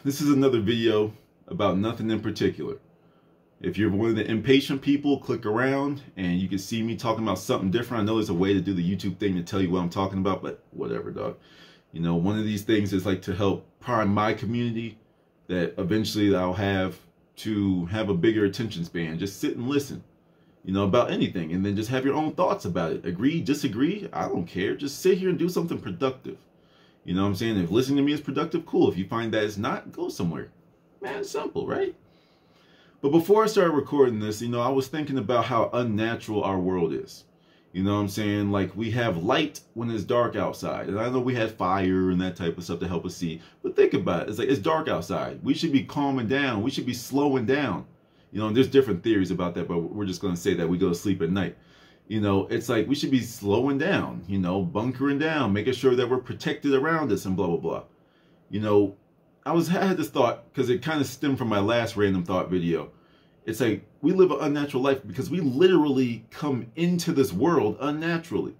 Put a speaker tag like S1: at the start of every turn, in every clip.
S1: This is another video about nothing in particular. If you're one of the impatient people, click around and you can see me talking about something different. I know there's a way to do the YouTube thing to tell you what I'm talking about, but whatever, dog. You know, one of these things is like to help prime my community that eventually I'll have to have a bigger attention span. Just sit and listen, you know, about anything, and then just have your own thoughts about it. Agree, disagree, I don't care. Just sit here and do something productive. You know what I'm saying? If listening to me is productive, cool. If you find that it's not, go somewhere. Man, it's simple, right? But before I started recording this, you know, I was thinking about how unnatural our world is. You know what I'm saying? Like, we have light when it's dark outside. And I know we had fire and that type of stuff to help us see. But think about it. It's like, it's dark outside. We should be calming down. We should be slowing down. You know, and there's different theories about that, but we're just going to say that we go to sleep at night. You know, it's like we should be slowing down, you know, bunkering down, making sure that we're protected around us and blah, blah, blah. You know, I had this thought because it kind of stemmed from my last random thought video. It's like we live an unnatural life because we literally come into this world unnaturally.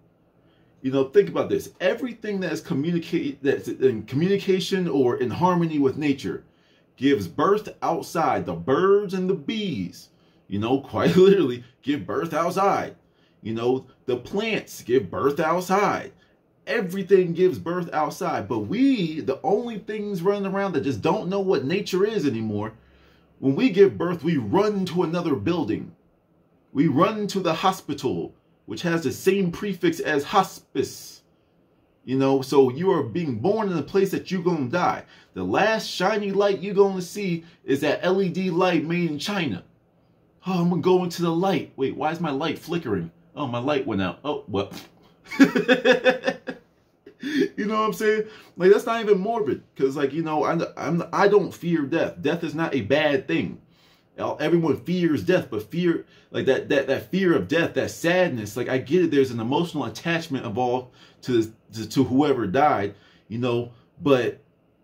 S1: You know, think about this. Everything that is that's in communication or in harmony with nature gives birth outside. The birds and the bees, you know, quite literally give birth outside. You know, the plants give birth outside. Everything gives birth outside. But we, the only things running around that just don't know what nature is anymore, when we give birth, we run to another building. We run to the hospital, which has the same prefix as hospice. You know, so you are being born in a place that you're going to die. The last shiny light you're going to see is that LED light made in China. Oh, I'm going to go into the light. Wait, why is my light flickering? Oh, my light went out. Oh, well. You know what I'm saying? Like, that's not even morbid. Because, like, you know, I don't fear death. Death is not a bad thing. Everyone fears death, but fear, like that fear of death, that sadness, like, I get it. There's an emotional attachment involved to whoever died, you know, but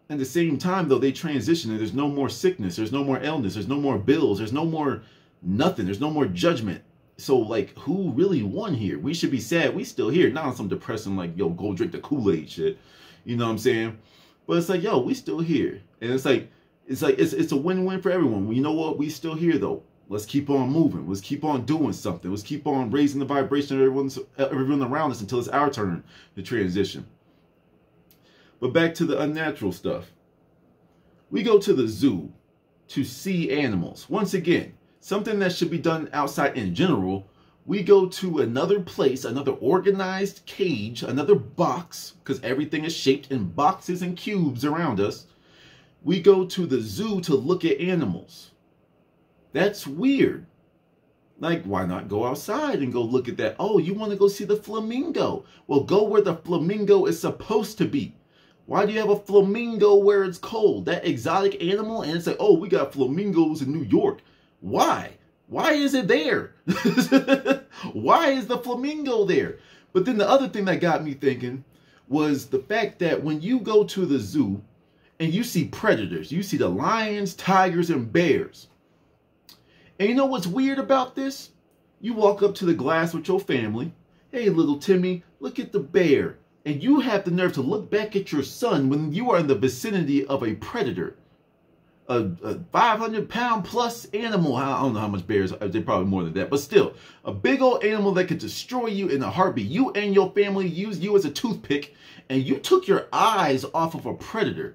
S1: at the same time, though, they transition and there's no more sickness. There's no more illness. There's no more bills. There's no more nothing. There's no more judgment. So, like, who really won here? We should be sad. We still here. Not on some depressing, like, yo, go drink the Kool-Aid shit. You know what I'm saying? But it's like, yo, we still here. And it's a win-win for everyone. You know what? We still here, though. Let's keep on moving. Let's keep on doing something. Let's keep on raising the vibration of everyone around us until it's our turn to transition. But back to the unnatural stuff. We go to the zoo to see animals. Once again, something that should be done outside in general. We go to another place, another organized cage, another box, because everything is shaped in boxes and cubes around us. We go to the zoo to look at animals. That's weird. Like, why not go outside and go look at that? Oh, you want to go see the flamingo? Well, go where the flamingo is supposed to be. Why do you have a flamingo where it's cold? That exotic animal, and it's like, oh, we got flamingos in New York. Why? Why is it there? Why is the flamingo there? But then the other thing that got me thinking was the fact that when you go to the zoo and you see predators, you see the lions, tigers, and bears. And you know what's weird about this? You walk up to the glass with your family. Hey, little Timmy, look at the bear. And you have the nerve to look back at your son when you are in the vicinity of a predator. A 500-pound plus animal. I don't know how much bears, they're probably more than that, but still, a big old animal that could destroy you in a heartbeat. You and your family used you as a toothpick, and you took your eyes off of a predator.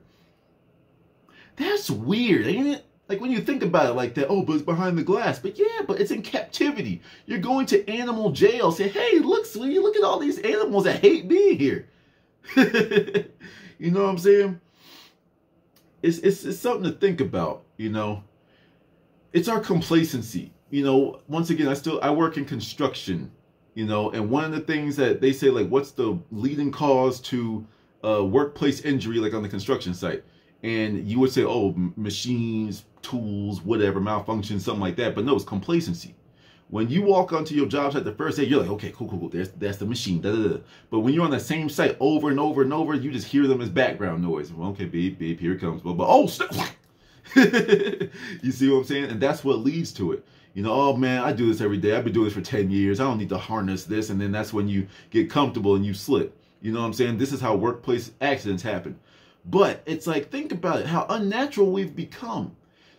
S1: That's weird, ain't it? Like, when you think about it like that, oh, but it's behind the glass. But yeah, but it's in captivity. You're going to animal jail. Say, hey, look, sweetie, look at all these animals that hate being here. You know what I'm saying? It's something to think about, you know. It's our complacency. You know, once again, I work in construction, you know, and one of the things that they say, like, what's the leading cause to workplace injury, like on the construction site? And you would say, oh, machines, tools, whatever, malfunction, something like that. But no, it's complacency. When you walk onto your job site the first day, you're like, okay, cool. That's the machine. Da, da, da. But when you're on the same site over and over and over, you just hear them as background noise. Well, okay, beep, here it comes. But oh, stop. You see what I'm saying? And that's what leads to it. You know, oh man, I do this every day. I've been doing this for 10 years. I don't need to harness this. And then that's when you get comfortable and you slip. You know what I'm saying? This is how workplace accidents happen. But it's like, think about it, how unnatural we've become.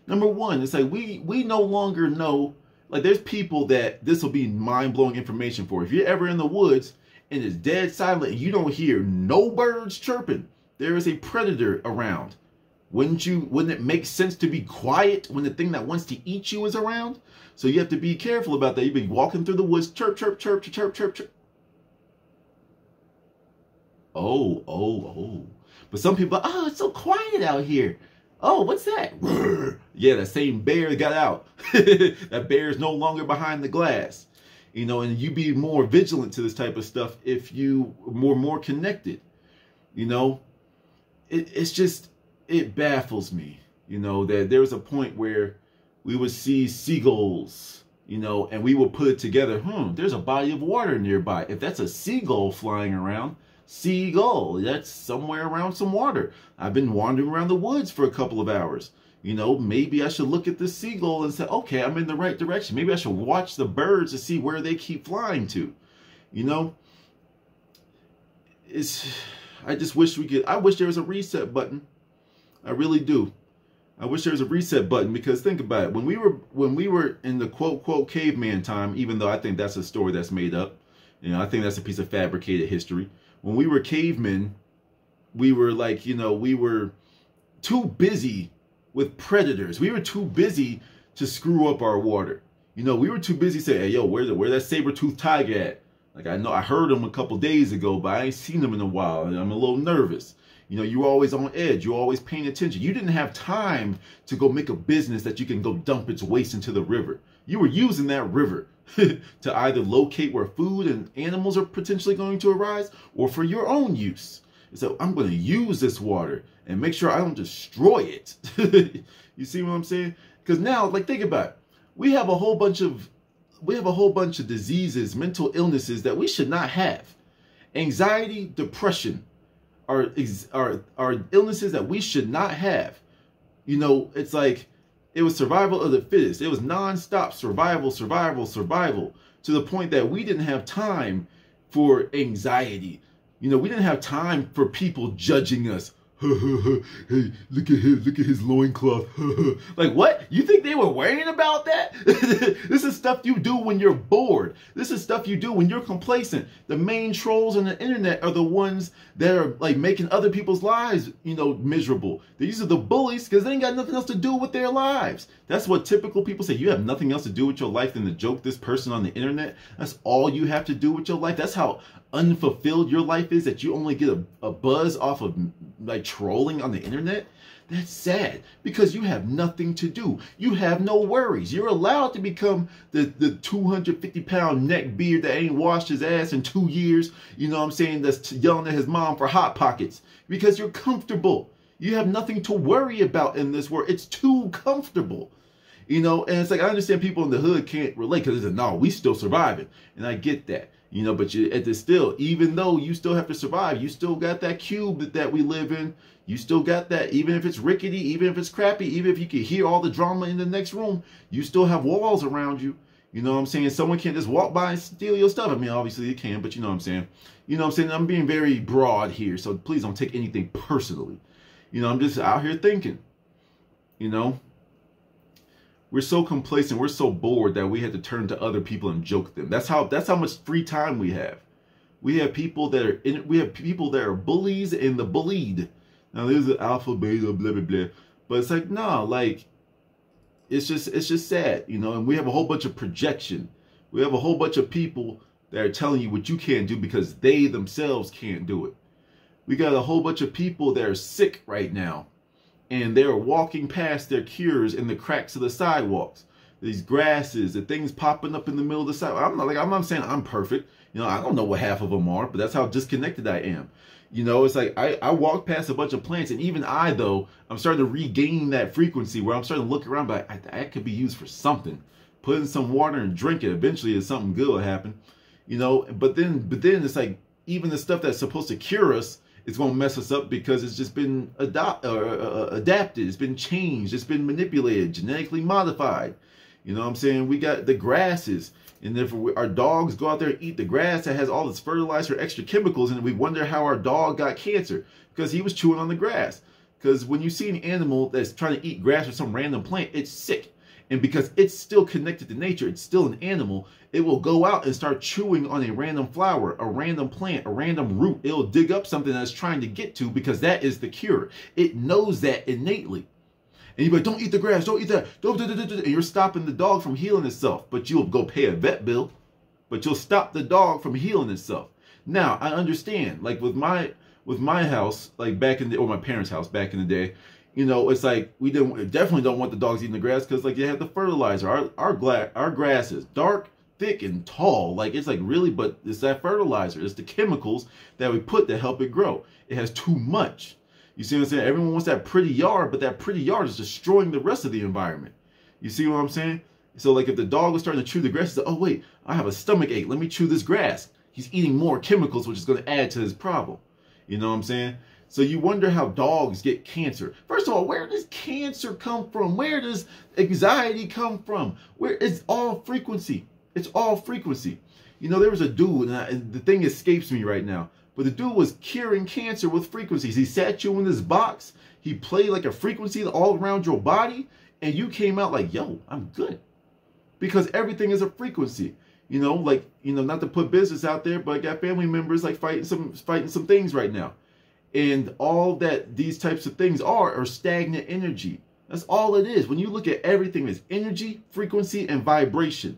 S1: Number one, it's like we no longer know, like there's people that this will be mind-blowing information for. If you're ever in the woods and it's dead silent and you don't hear no birds chirping, there is a predator around. Wouldn't it make sense to be quiet when the thing that wants to eat you is around? So you have to be careful about that. You've been walking through the woods, chirp, chirp, chirp, chirp, chirp, chirp. Oh. But some people, oh, it's so quiet out here. Oh, what's that? Yeah, that same bear got out. That bear is no longer behind the glass. You know, and you be more vigilant to this type of stuff if you more connected. You know, it's just, it baffles me, you know, that there was a point where we would see seagulls, you know, and we would put it together. There's a body of water nearby. If that's a seagull flying around, seagull, that's somewhere around some water. I've been wandering around the woods for a couple of hours. You know, maybe I should look at this seagull and say, okay, I'm in the right direction. Maybe I should watch the birds to see where they keep flying to. You know, I just wish I wish there was a reset button. I really do. I wish there was a reset button, because think about it. When we were in the quote caveman time, even though I think that's a story that's made up, you know, I think that's a piece of fabricated history. When we were cavemen, we were like, you know, we were too busy with predators. We were too busy to screw up our water. You know, we were too busy saying, hey, yo, where that saber-toothed tiger at? Like, I know I heard him a couple days ago, but I ain't seen him in a while, and I'm a little nervous. You know, you were always on edge. You were always paying attention. You didn't have time to go make a business that you can go dump its waste into the river. You were using that river to either locate where food and animals are potentially going to arise, or for your own use. So I'm going to use this water and make sure I don't destroy it. You see what I'm saying? Because now, like, think about it. We have a whole bunch of diseases, mental illnesses that we should not have. Anxiety, depression are illnesses that we should not have. You know, it's like it was survival of the fittest. It was nonstop survival, to the point that we didn't have time for anxiety. You know, we didn't have time for people judging us. Hey, look at his loincloth. Like, what? You think they were worrying about that? This is stuff you do when you're bored. This is stuff you do when you're complacent. The main trolls on the internet are the ones that are like making other people's lives, you know, miserable. These are the bullies because they ain't got nothing else to do with their lives. That's what typical people say. You have nothing else to do with your life than to joke this person on the internet. That's all you have to do with your life. That's how unfulfilled your life is, that you only get a buzz off of like trolling on the internet. That's sad, because you have nothing to do. You have no worries. You're allowed to become the 250-pound neck beard that ain't washed his ass in 2 years, you know what I'm saying, that's yelling at his mom for Hot Pockets, because you're comfortable. You have nothing to worry about in this world. It's too comfortable. You know, and it's like, I understand people in the hood can't relate, because it's like, no, we still surviving. And I get that. You know, but even though you still have to survive, you still got that cube that we live in. You still got that, even if it's rickety, even if it's crappy, even if you can hear all the drama in the next room, you still have walls around you. You know what I'm saying? Someone can't just walk by and steal your stuff. I mean, obviously they can, but you know what I'm saying? You know what I'm saying? I'm being very broad here, so please don't take anything personally. You know, I'm just out here thinking, you know? We're so complacent, we're so bored that we had to turn to other people and joke them. That's how much free time we have. We have people that are bullies and the bullied. Now there's the alpha, beta, blah blah blah. But it's like, no, like it's just sad, you know, and we have a whole bunch of projection. We have a whole bunch of people that are telling you what you can't do because they themselves can't do it. We got a whole bunch of people that are sick right now, and they're walking past their cures in the cracks of the sidewalks. These grasses, the things popping up in the middle of the sidewalk. I'm not saying I'm perfect. You know, I don't know what half of them are, but that's how disconnected I am. You know, it's like I walk past a bunch of plants, and even though, I'm starting to regain that frequency where I'm starting to look around, but that could be used for something. Put in some water and drink it. Eventually, something good will happen. You know, but then it's like, even the stuff that's supposed to cure us, it's going to mess us up because it's just been adapted. It's been changed. It's been manipulated, genetically modified. You know what I'm saying? We got the grasses. And if our dogs go out there and eat the grass that has all this fertilizer, extra chemicals, and we wonder how our dog got cancer because he was chewing on the grass. Because when you see an animal that's trying to eat grass or some random plant, it's sick. And because it's still connected to nature, it's still an animal, it will go out and start chewing on a random flower, a random plant, a random root. It'll dig up something that it's trying to get to because that is the cure. It knows that innately. And you're like, don't eat the grass, don't eat that, don't, and you're stopping the dog from healing itself. But you'll go pay a vet bill, but you'll stop the dog from healing itself. Now, I understand, like with my house, like back in the, or my parents' house back in the day, you know, it's like we definitely don't want the dogs eating the grass because like they have the fertilizer. Our grass is dark, thick, and tall. Like it's like really, but it's that fertilizer. It's the chemicals that we put to help it grow. It has too much. You see what I'm saying? Everyone wants that pretty yard, but that pretty yard is destroying the rest of the environment. You see what I'm saying? So like if the dog was starting to chew the grass, it's like, oh wait, I have a stomach ache. Let me chew this grass. He's eating more chemicals, which is going to add to his problem. You know what I'm saying? So you wonder how dogs get cancer. First of all, where does cancer come from? Where does anxiety come from? Where it's all frequency. It's all frequency. You know, there was a dude, and the thing escapes me right now, but the dude was curing cancer with frequencies. He sat you in this box. He played like a frequency all around your body, and you came out like, yo, I'm good. Because everything is a frequency. You know, like, you know, not to put business out there, but I got family members like fighting some things right now. And all that these types of things are stagnant energy. That's all it is. When you look at everything as energy, frequency, and vibration,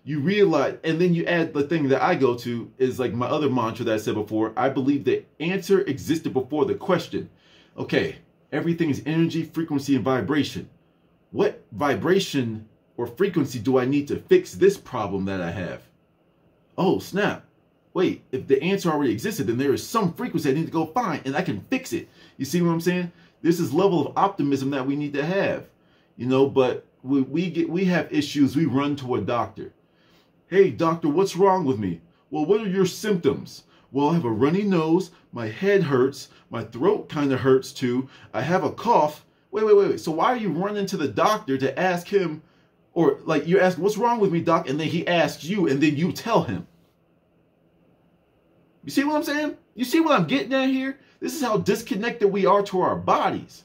S1: you realize, and then you add the thing that I go to is like my other mantra that I said before. I believe the answer existed before the question. Okay, everything is energy, frequency, and vibration. What vibration or frequency do I need to fix this problem that I have? Oh, snap. Wait, if the answer already existed, then there is some frequency I need to go find and I can fix it. You see what I'm saying? There's this level of optimism that we need to have, you know, but we have issues. We run to a doctor. Hey, doctor, what's wrong with me? Well, what are your symptoms? Well, I have a runny nose. My head hurts. My throat kind of hurts too. I have a cough. Wait. So why are you running to the doctor to ask him, or like you're asking, what's wrong with me, doc? And then he asks you and then you tell him. You see what I'm saying? You see what I'm getting at here? This is how disconnected we are to our bodies.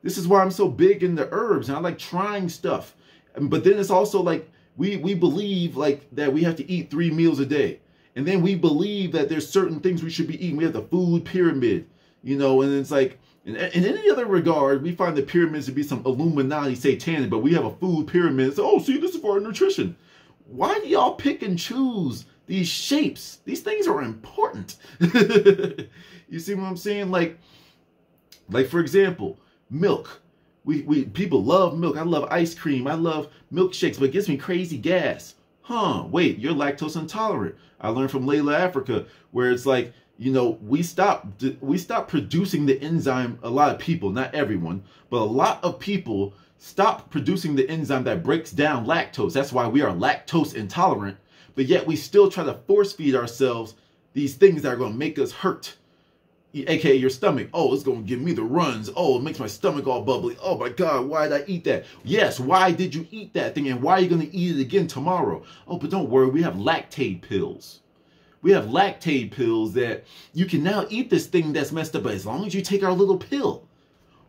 S1: This is why I'm so big into herbs and I like trying stuff. But then it's also like we believe like that we have to eat 3 meals a day. And then we believe that there's certain things we should be eating. We have the food pyramid, you know, and it's like in any other regard, we find the pyramids to be some Illuminati satanic, but we have a food pyramid. So, oh, see, this is for our nutrition. Why do y'all pick and choose these shapes? These things are important. You see what I'm saying? Like for example, milk. People love milk. I love ice cream. I love milkshakes, but it gives me crazy gas. Huh, wait, you're lactose intolerant. I learned from Layla Africa, where it's like, you know, we stopped producing the enzyme. A lot of people, not everyone, but a lot of people stop producing the enzyme that breaks down lactose. That's why we are lactose intolerant. But yet we still try to force feed ourselves these things that are going to make us hurt. AKA your stomach. Oh, it's going to give me the runs. Oh, it makes my stomach all bubbly. Oh my God, why did I eat that? Yes, why did you eat that thing? And why are you going to eat it again tomorrow? Oh, but don't worry, we have lactate pills. We have lactate pills that you can now eat this thing that's messed up, but as long as you take our little pill.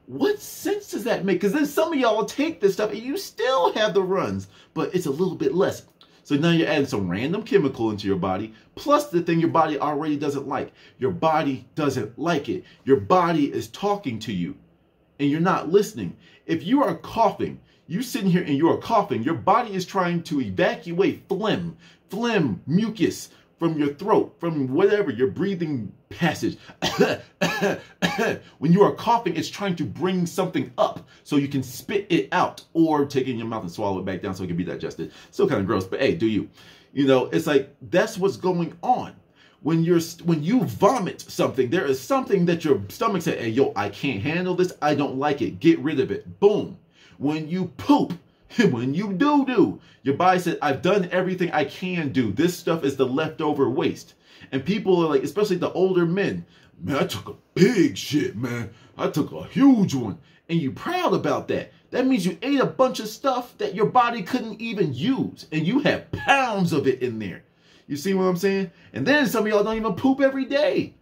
S1: What sense does that make? Because then some of y'all take this stuff and you still have the runs, but it's a little bit less. So now you're adding some random chemical into your body, plus the thing your body already doesn't like. Your body doesn't like it. Your body is talking to you and you're not listening. If you are coughing, you sitting here and you are coughing, your body is trying to evacuate phlegm, mucus from your throat, from whatever, your breathing passage. When you are coughing, it's trying to bring something up so you can spit it out or take it in your mouth and swallow it back down so it can be digested. Still kind of gross, but hey, do you? You know, it's like, that's what's going on. When you vomit something, there is something that your stomach said, hey, yo, I can't handle this. I don't like it. Get rid of it. Boom. When you poop, when you do, your body said, I've done everything I can do. This stuff is the leftover waste. And people are like, especially the older men, man, I took a big shit, man. I took a huge one. And you're proud about that. That means you ate a bunch of stuff that your body couldn't even use, and you have pounds of it in there. You see what I'm saying? And then some of y'all don't even poop every day.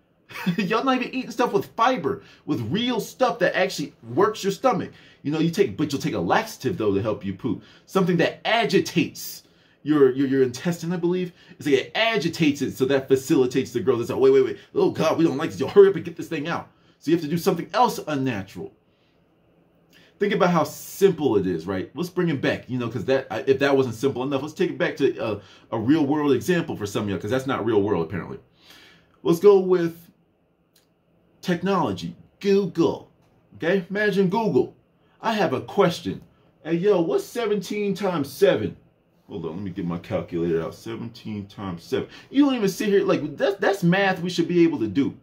S1: Y'all not even eating stuff with fiber, with real stuff that actually works your stomach. You know, but you'll take a laxative though to help you poop. Something that agitates your intestine, I believe. It's like it agitates it, so that facilitates the growth. It's like, wait. Oh God, we don't like this. Yo, hurry up and get this thing out. So you have to do something else unnatural. Think about how simple it is, right? Let's bring it back, you know, because if that wasn't simple enough, let's take it back to a real world example for some of y'all, because that's not real world apparently. Let's go with technology. Google. Okay, imagine Google. I have a question. Hey, yo, what's 17 times 7? Hold on, let me get my calculator out. 17 times 7. You don't even sit here, like, that's math we should be able to do.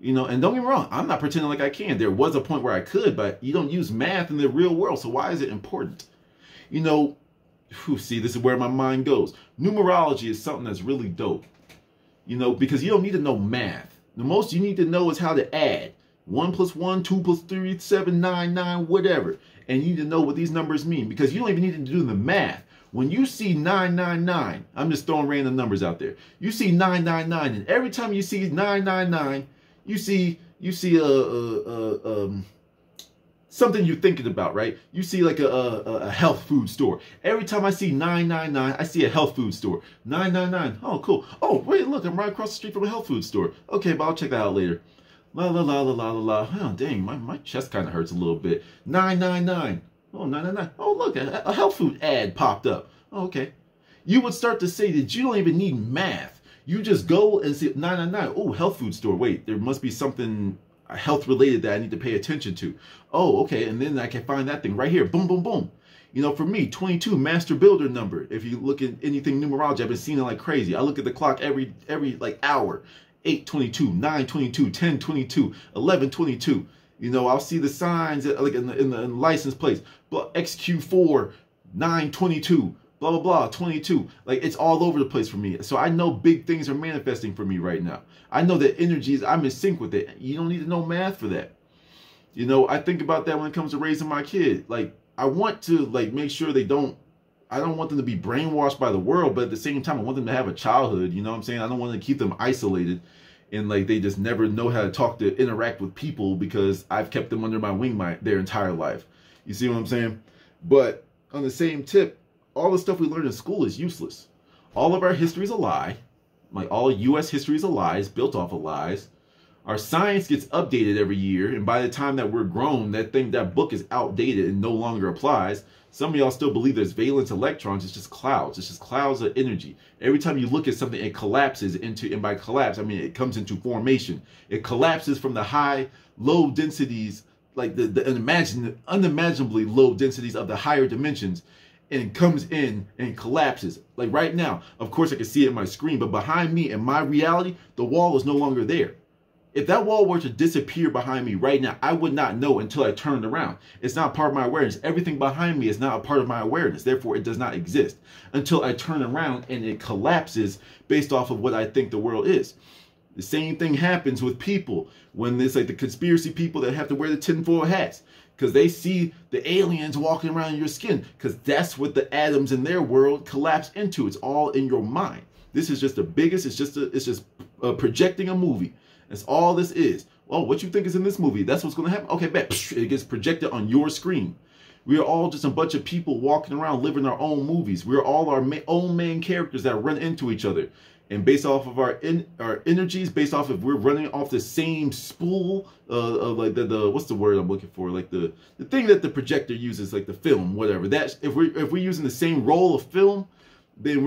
S1: You know, and don't get me wrong, I'm not pretending like I can. There was a point where I could, but you don't use math in the real world, so why is it important? You know, see, this is where my mind goes. Numerology is something that's really dope. You know, because you don't need to know math. The most you need to know is how to add. 1 + 1, 2 + 3, 7, 9, 9, whatever. And you need to know what these numbers mean, because you don't even need to do the math. When you see 999, I'm just throwing random numbers out there. You see 999, and every time you see 999, you see something you're thinking about, right? You see like a health food store. Every time I see 999, I see a health food store. 999. Oh, cool. Oh, wait, look, I'm right across the street from a health food store. Okay, but I'll check that out later. La la la la la la la. Oh, dang, my chest kind of hurts a little bit. 999. Oh, 999. Oh, look, a health food ad popped up. Oh, okay. You would start to say that you don't even need math. You just go and see 999. Oh, health food store. Wait, there must be something health related that I need to pay attention to. Oh, okay. And then I can find that thing right here. Boom, boom, boom. You know, for me, 22, master builder number. If you look at anything numerology, I've been seeing it like crazy. I look at the clock every like hour. 8:22, 9:22, 10:22, 11:22. You know, I'll see the signs like in the license plates. But XQ4, 9:22. Blah, blah, blah, 22. Like, it's all over the place for me. So I know big things are manifesting for me right now. I know that energies, I'm in sync with it. You don't need to know math for that. You know, I think about that when it comes to raising my kid. Like, I want to, like, make sure I don't want them to be brainwashed by the world, but at the same time, I want them to have a childhood. You know what I'm saying? I don't want to keep them isolated and, like, they just never know how to talk to interact with people because I've kept them under my wing their entire life. You see what I'm saying? But on the same tip, all the stuff we learn in school is useless. All of our history is a lie. Like all U.S. history is a lie. It's built off of lies. Our science gets updated every year, and by the time that we're grown, that book is outdated and no longer applies. Some of y'all still believe there's valence electrons. It's just clouds. It's just clouds of energy. Every time you look at something, it collapses into, and by collapse, I mean it comes into formation. It collapses from the high, low densities, like the unimaginably low densities of the higher dimensions, and comes in and collapses. Like right now, of course I can see it on my screen, but behind me in my reality, the wall is no longer there. If that wall were to disappear behind me right now, I would not know until I turned around. It's not part of my awareness. Everything behind me is not a part of my awareness. Therefore, it does not exist until I turn around and it collapses based off of what I think the world is. The same thing happens with people when there's like the conspiracy people that have to wear the tinfoil hats because they see the aliens walking around in your skin, because that's what the atoms in their world collapse into. It's all in your mind. This is just the biggest. It's just projecting a movie. That's all this is. Oh, what you think is in this movie? That's what's going to happen? Okay, bet. It gets projected on your screen. We are all just a bunch of people walking around living our own movies. We're all our own main characters that run into each other. And based off of our energies, based off of we're running off the same spool of like what's the word I'm looking for? Like the thing that the projector uses, like the film, whatever. That's if we're using the same roll of film, then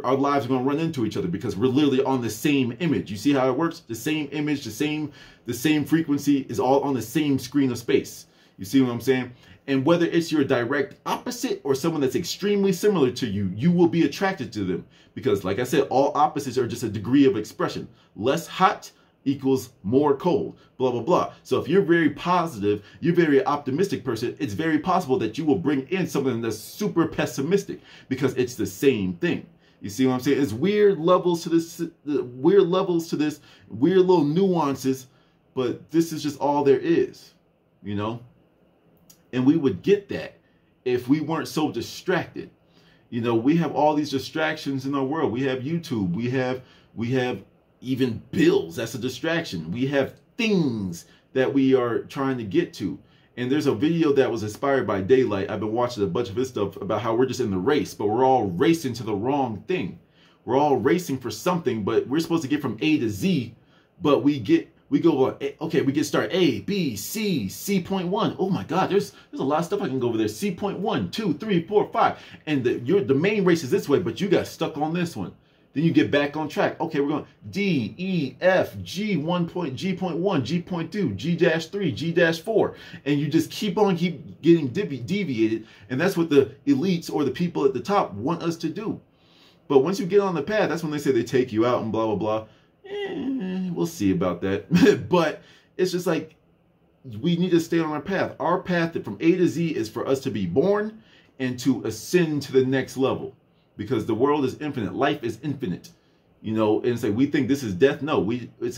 S1: our lives are gonna run into each other because we're literally on the same image. You see how it works? The same image, the same frequency is all on the same screen of space. You see what I'm saying? And whether it's your direct opposite or someone that's extremely similar to you, you will be attracted to them. Because like I said, all opposites are just a degree of expression. Less hot equals more cold, blah, blah, blah. So if you're very positive, you're a very optimistic person, it's very possible that you will bring in something that's super pessimistic because it's the same thing. You see what I'm saying? It's weird levels to this, weird little nuances, but this is just all there is, you know? And we would get that if we weren't so distracted. You know, we have all these distractions in our world. We have YouTube. We have even bills. That's a distraction. We have things that we are trying to get to. And there's a video that was inspired by Daylight. I've been watching a bunch of his stuff about how we're just in the race, but we're all racing to the wrong thing. We're all racing for something, but we're supposed to get from A to Z, but we get start A, B, C, C.1. Oh my God, there's a lot of stuff I can go over there. C.1, 2, 3, 4, 5. And the main race is this way, but you got stuck on this one. Then you get back on track. Okay, we're going D, E, F, G, G.1, G.2, G-3, G-4. And you just keep getting deviated. And that's what the elites or the people at the top want us to do. But once you get on the path, that's when they say they take you out and blah, blah, blah. We'll see about that. But it's just like, we need to stay on our path. Our path from A to Z is for us to be born and to ascend to the next level. Because the world is infinite. Life is infinite. You know, and say we think this is death. No, it's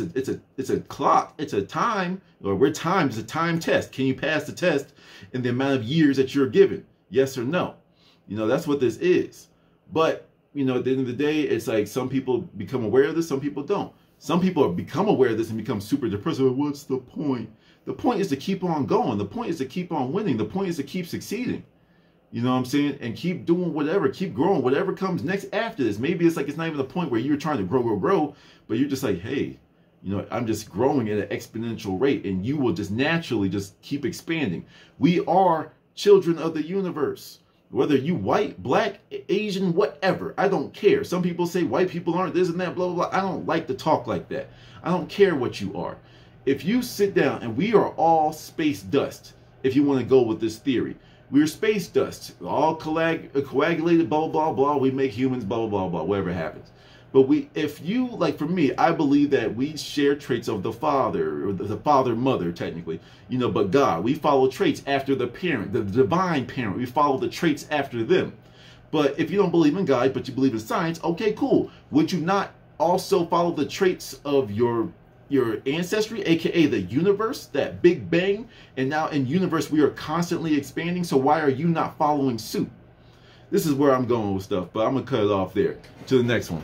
S1: a clock. It's a time, or we're time. It's a time test. Can you pass the test in the amount of years that you're given? Yes or no? You know, that's what this is. But, you know, at the end of the day, it's like some people become aware of this, some people don't. Some people become aware of this and become super depressed. What's the point? The point is to keep on going. The point is to keep on winning. The point is to keep succeeding. You know what I'm saying? And keep doing whatever, keep growing, whatever comes next after this. Maybe it's like, it's not even the point where you're trying to grow, but you're just like, hey, you know, I'm just growing at an exponential rate, and you will just naturally just keep expanding. We are children of the universe. Whether you white, black, Asian, whatever, I don't care. Some people say white people aren't this and that, blah, blah, blah. I don't like to talk like that. I don't care what you are. If you sit down, and we are all space dust, if you want to go with this theory. We're space dust, all coagulated, blah, blah, blah. We make humans, blah, blah, blah, blah, whatever happens. But if you, like for me, I believe that we share traits of the father, or the father-mother, technically. You know, but God, we follow traits after the parent, the divine parent. We follow the traits after them. But if you don't believe in God, but you believe in science, okay, cool. Would you not also follow the traits of your ancestry, aka the universe, that big bang? And now in universe we are constantly expanding, so why are you not following suit? This is where I'm going with stuff, but I'm gonna cut it off there. To the next one.